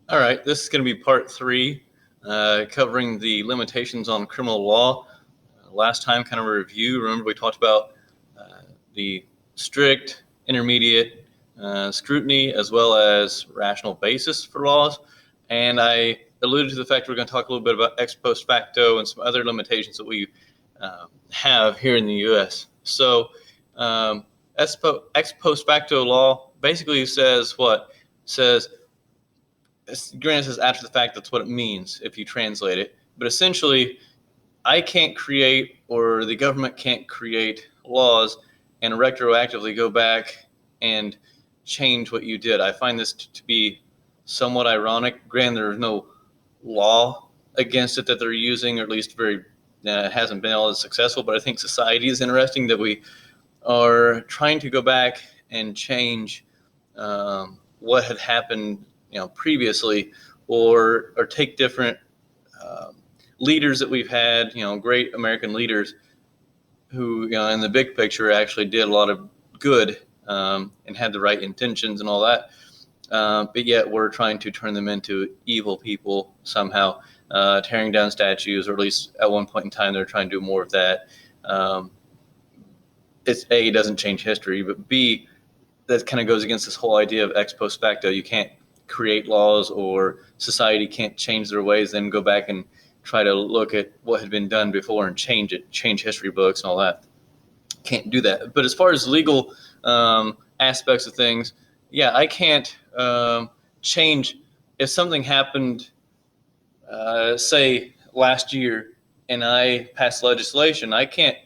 All right, this is going to be part three, covering the limitations on criminal law. Last time, kind of a review. Remember, we talked about the strict, intermediate scrutiny as well as rational basis for laws. And I alluded to the fact we're going to talk a little bit about ex post facto and some other limitations that we have here in the U.S. So, ex post facto law basically says what? Says granted, says after the fact, that's what it means if you translate it. But essentially, I can't create, or the government can't create laws and retroactively go back and change what you did. I find this to be somewhat ironic. Granted, there's no law against it that they're using, or at least very hasn't been all as successful. But I think society is interesting that we are trying to go back and change what had happened, previously, or take different leaders that we've had, great American leaders who, in the big picture, actually did a lot of good and had the right intentions and all that. But yet we're trying to turn them into evil people somehow, tearing down statues, or at least at one point in time they're trying to do more of that. It's A, doesn't change history, but B, that kind of goes against this whole idea of ex post facto. You can't create laws, or society can't change their ways, then go back and try to look at what had been done before and change it, change history books and all that. Can't do that. But as far as legal aspects of things, yeah, I can't change if something happened, say last year, and I passed legislation. I can't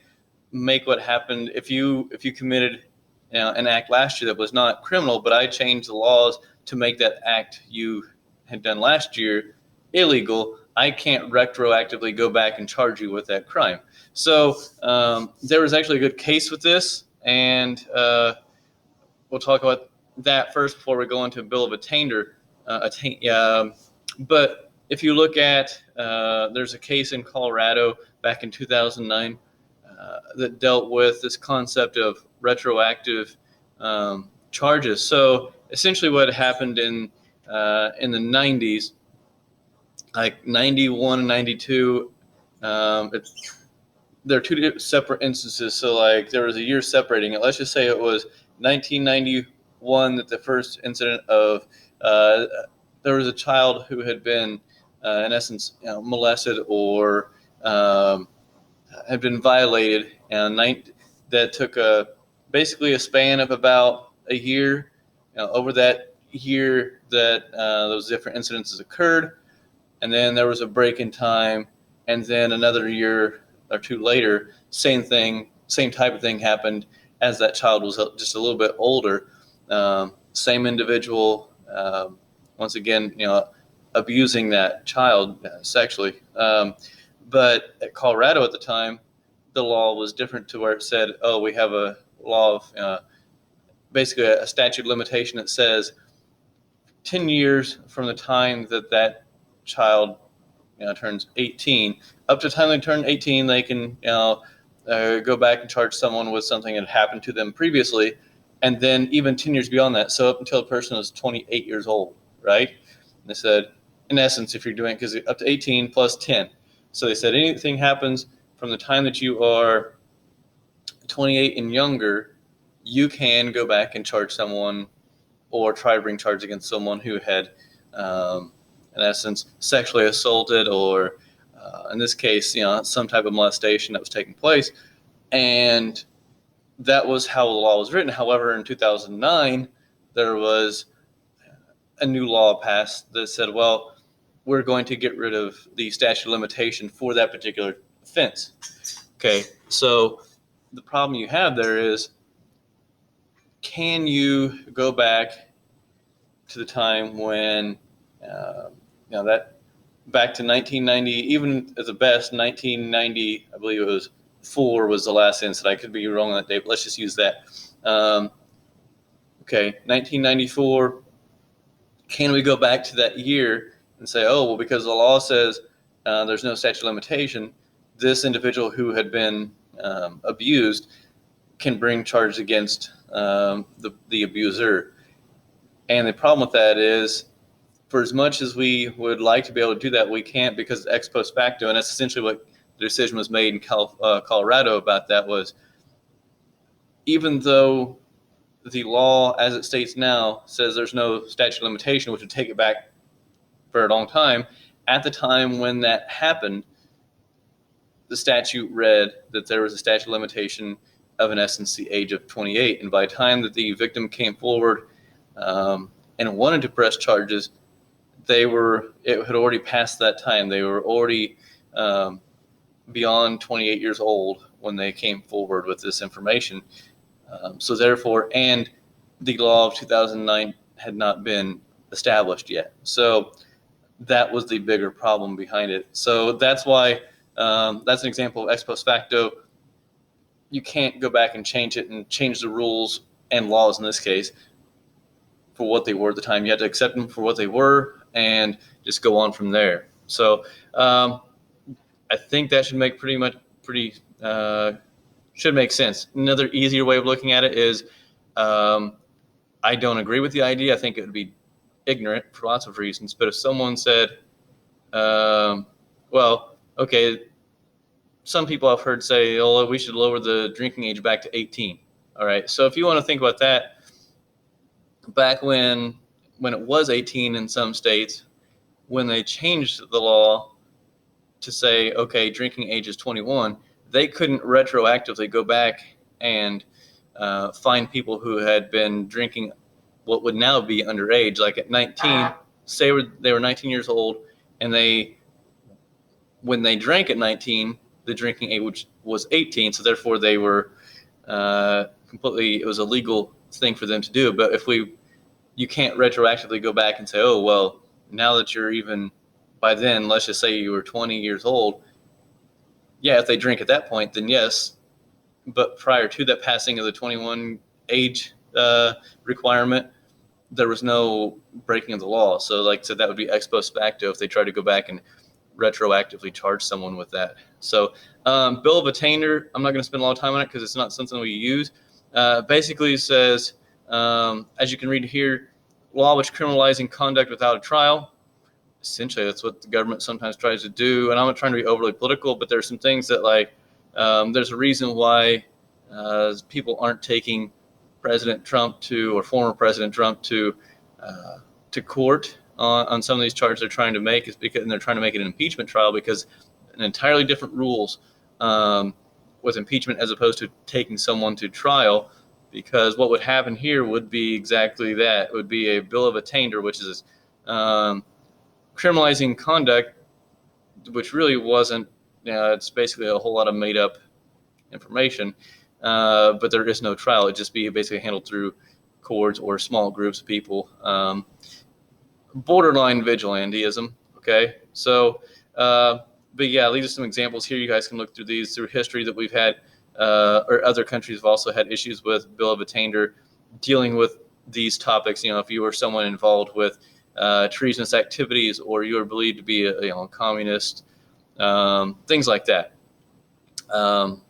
make what happened if you committed an act last year that was not criminal, but I changed the laws to make that act you had done last year illegal. I can't retroactively go back and charge you with that crime. So there was actually a good case with this, and we'll talk about that first before we go into Bill of Attainder. But if you look at, there's a case in Colorado back in 2009 that dealt with this concept of retroactive charges. So essentially, what happened in the 90s, like 91 and 92, there are two separate instances. So like there was a year separating it. Let's just say it was 1991 that the first incident of there was a child who had been in essence molested, or had been violated, and that took basically a span of about a year. Over that year that those different incidences occurred, and then there was a break in time, and then another year or two later, same thing, same type of thing happened as that child was just a little bit older. Same individual, once again, abusing that child sexually. But at Colorado at the time, the law was different, to where it said, oh, we have a law of basically a statute of limitation that says 10 years from the time that child turns 18. Up to the time they turn 18, they can go back and charge someone with something that happened to them previously, and then even 10 years beyond that, so up until the person is 28 years old, right? And they said, in essence, if you're doing it, because up to 18 plus 10. So they said anything happens from the time that you are 28 and younger, you can go back and charge someone, or try to bring charge against someone who had, in essence, sexually assaulted, or in this case, some type of molestation that was taking place. And that was how the law was written. However, in 2009, there was a new law passed that said, well, we're going to get rid of the statute of limitation for that particular offense. Okay, so the problem you have there is, can you go back to the time when, that back to 1990, even at the best, 1990, I believe it was 4 was the last incident. I could be wrong on that date, but let's just use that. Okay, 1994, can we go back to that year and say, oh, well, because the law says there's no statute of limitation, this individual who had been abused can bring charges against the abuser. And the problem with that is for as much as we would like to be able to do that, we can't because it's ex post facto, and that's essentially what the decision was made in Colorado about that was, even though the law as it states now says there's no statute of limitation, which would take it back for a long time, at the time when that happened, the statute read that there was a statute of limitation of, in essence, the age of 28. And by the time that the victim came forward and wanted to press charges, it had already passed that time. They were already beyond 28 years old when they came forward with this information. So therefore, and the law of 2009 had not been established yet. So that was the bigger problem behind it. So that's why that's an example of ex post facto. You can't go back and change it and change the rules and laws in this case for what they were at the time. You had to accept them for what they were and just go on from there. So I think that should make should make sense. Another easier way of looking at it is I don't agree with the idea. I think it would be ignorant for lots of reasons. But if someone said, well, okay, some people I've heard say, oh, we should lower the drinking age back to 18. All right. So if you want to think about that, back when it was 18 in some states, when they changed the law to say, okay, drinking age is 21, they couldn't retroactively go back and find people who had been drinking what would now be underage. Like at 19, say they were 19 years old, and when they drank at 19, the drinking age was 18, so therefore they were it was a legal thing for them to do. But you can't retroactively go back and say, oh, well, now that you're even, by then, let's just say you were 20 years old, yeah, if they drink at that point, then yes. But prior to that passing of the 21 age requirement, there was no breaking of the law. So like I said, that would be ex post facto if they try to go back and retroactively charge someone with that. So bill of attainder, I'm not going to spend a lot of time on it because it's not something we use. Basically says, as you can read here, law which criminalizing conduct without a trial. Essentially, that's what the government sometimes tries to do. And I'm not trying to be overly political, but there's some things that there's a reason why people aren't taking President Trump or former President Trump to court on some of these charges they're trying to make, and they're trying to make it an impeachment trial because an entirely different rules with impeachment as opposed to taking someone to trial. Because what would happen here would be exactly that. It would be a bill of attainder, which is criminalizing conduct, which really wasn't. It's basically a whole lot of made up information, but there is no trial. It'd just be basically handled through courts or small groups of people. Borderline vigilantism. Okay, so but yeah, these are some examples here. You guys can look through these through history that we've had, or other countries have also had issues with bill of attainder dealing with these topics. If you were someone involved with treasonous activities, or you were believed to be a communist, things like that. I'm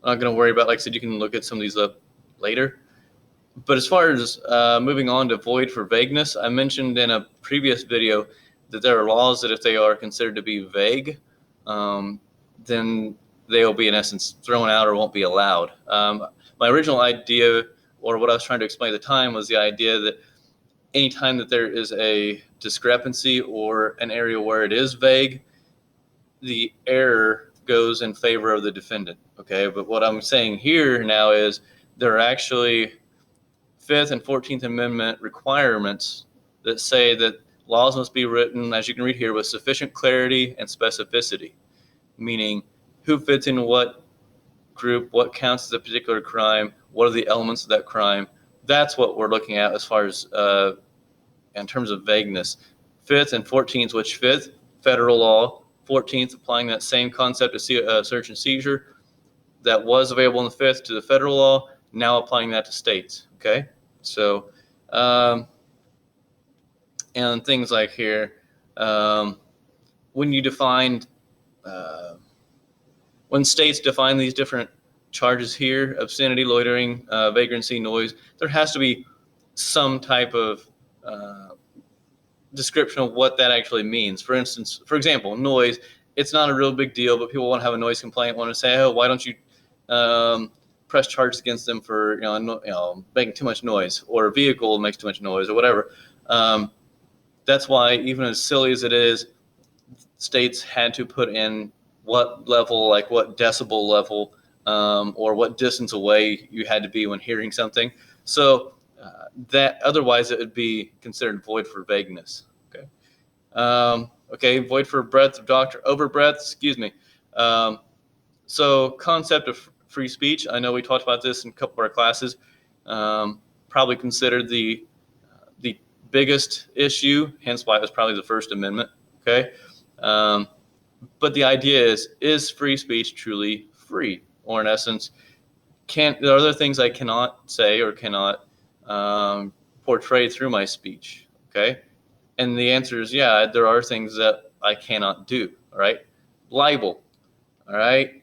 not going to worry about. Like I said, you can look at some of these up later. But as far as moving on to void for vagueness, I mentioned in a previous video that there are laws that if they are considered to be vague, then they'll be in essence thrown out or won't be allowed. My original idea, or what I was trying to explain at the time, was the idea that anytime that there is a discrepancy or an area where it is vague, the error goes in favor of the defendant. Okay, but what I'm saying here now is there are actually Fifth and 14th Amendment requirements that say that laws must be written, as you can read here, with sufficient clarity and specificity, meaning who fits in what group, what counts as a particular crime, what are the elements of that crime. That's what we're looking at as far as in terms of vagueness. Fifth and 14th, which fifth, federal law, 14th, applying that same concept of search and seizure that was available in the fifth to the federal law, now applying that to states. Okay, so and things like here, when you defined, when states define these different charges here, obscenity, loitering, vagrancy, noise, there has to be some type of description of what that actually means. For instance, for example, noise. It's not a real big deal, but people want to have a noise complaint, want to say, oh, why don't you press charges against them for making too much noise, or a vehicle makes too much noise, or whatever. That's why, even as silly as it is, states had to put in what level, like what decibel level, or what distance away you had to be when hearing something. So that otherwise it would be considered void for vagueness. Okay. Okay. Void for breadth of doctrine, over breadth. Excuse me. So concept of free speech. I know we talked about this in a couple of our classes. Probably considered the biggest issue, hence why it was probably the First Amendment. Okay. But the idea is free speech truly free? Or in essence, there are other things I cannot say or cannot portray through my speech? Okay. And the answer is, yeah, there are things that I cannot do. All right. Libel. All right.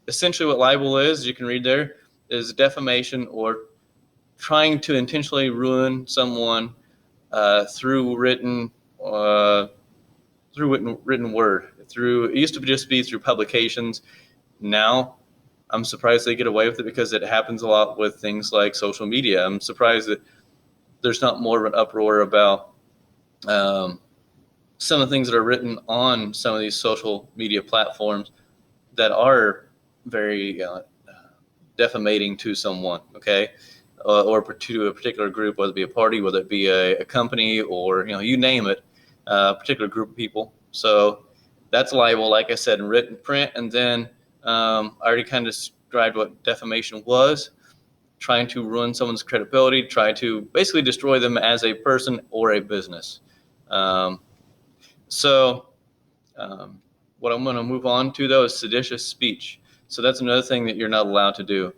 Essentially what libel is, you can read there, is defamation or trying to intentionally ruin someone through written word. It used to just be through publications. Now, I'm surprised they get away with it because it happens a lot with things like social media. I'm surprised that there's not more of an uproar about some of the things that are written on some of these social media platforms that are very defamating to someone, okay, or to a particular group, whether it be a party, whether it be a company, or you name it, a particular group of people. So that's libel, like I said, in written print. And then I already kind of described what defamation was: trying to ruin someone's credibility, try to basically destroy them as a person or a business. What I'm going to move on to, though, is seditious speech. So that's another thing that you're not allowed to do.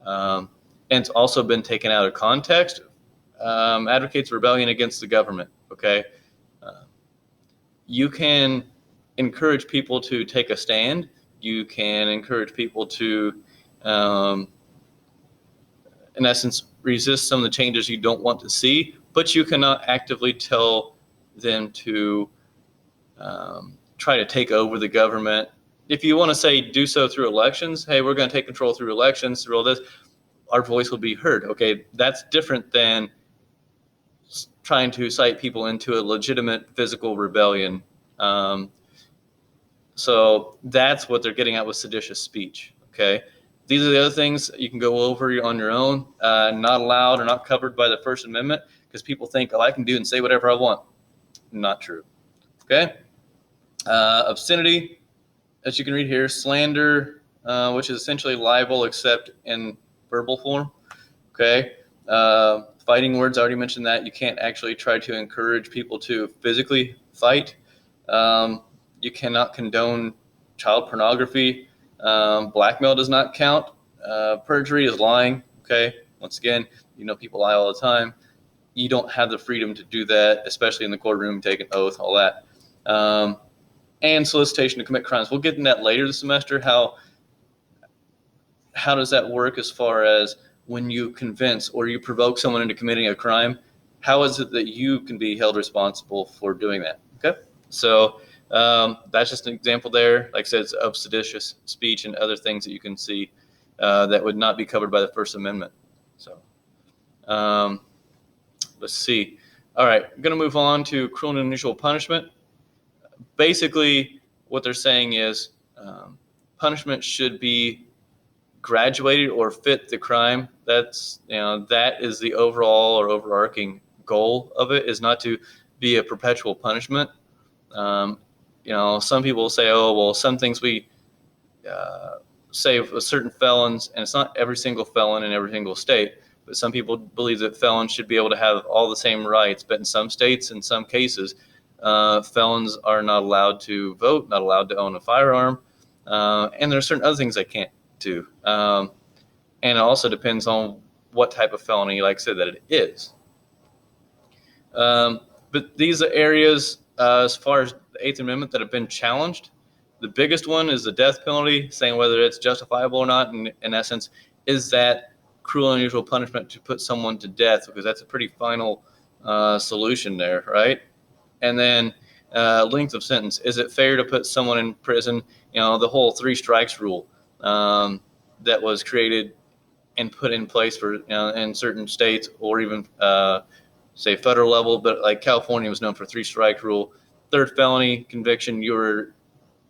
And it's also been taken out of context. Advocates rebellion against the government. Okay. You can encourage people to take a stand. You can encourage people to, in essence, resist some of the changes you don't want to see, but you cannot actively tell them to try to take over the government. If you want to say do so through elections, hey, we're going to take control through elections, through all this, our voice will be heard. Okay, that's different than trying to cite people into a legitimate physical rebellion. So that's what they're getting at with seditious speech. Okay, these are the other things you can go over on your own. Not allowed or not covered by the First Amendment, because people think, oh, I can do and say whatever I want. Not true. Okay. Obscenity, as you can read here, slander, which is essentially libel except in verbal form. Okay. Fighting words, I already mentioned that. You can't actually try to encourage people to physically fight. You cannot condone child pornography. Blackmail does not count. Perjury is lying. Okay. Once again, people lie all the time. You don't have the freedom to do that, especially in the courtroom, take an oath, all that. And solicitation to commit crimes. We'll get in that later this semester. How does that work as far as when you convince or you provoke someone into committing a crime? How is it that you can be held responsible for doing that? Okay, so that's just an example there. Like I said, it's of seditious speech and other things that you can see that would not be covered by the First Amendment. So let's see. All right, I'm going to move on to cruel and unusual punishment. Basically, what they're saying is punishment should be graduated or fit the crime. That is the overall or overarching goal of it, is not to be a perpetual punishment. Some people will say, oh, well, some things we say with certain felons, and it's not every single felon in every single state, but some people believe that felons should be able to have all the same rights. But in some states, in some cases, felons are not allowed to vote, not allowed to own a firearm, and there are certain other things they can't do. And it also depends on what type of felony, like I said, that it is. But these are areas, as far as the Eighth Amendment, that have been challenged. The biggest one is the death penalty, saying whether it's justifiable or not. And in essence, is that cruel and unusual punishment to put someone to death? Because that's a pretty final solution there, right? And then length of sentence. Is it fair to put someone in prison? The whole three strikes rule that was created and put in place for in certain states, or even say federal level, but like California was known for three strike rule. Third felony conviction, you were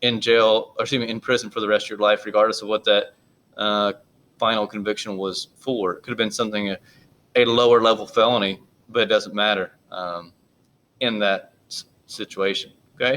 in jail, or excuse me, in prison for the rest of your life, regardless of what that uh, final conviction was for. It could have been something a lower level felony, but it doesn't matter in that situation.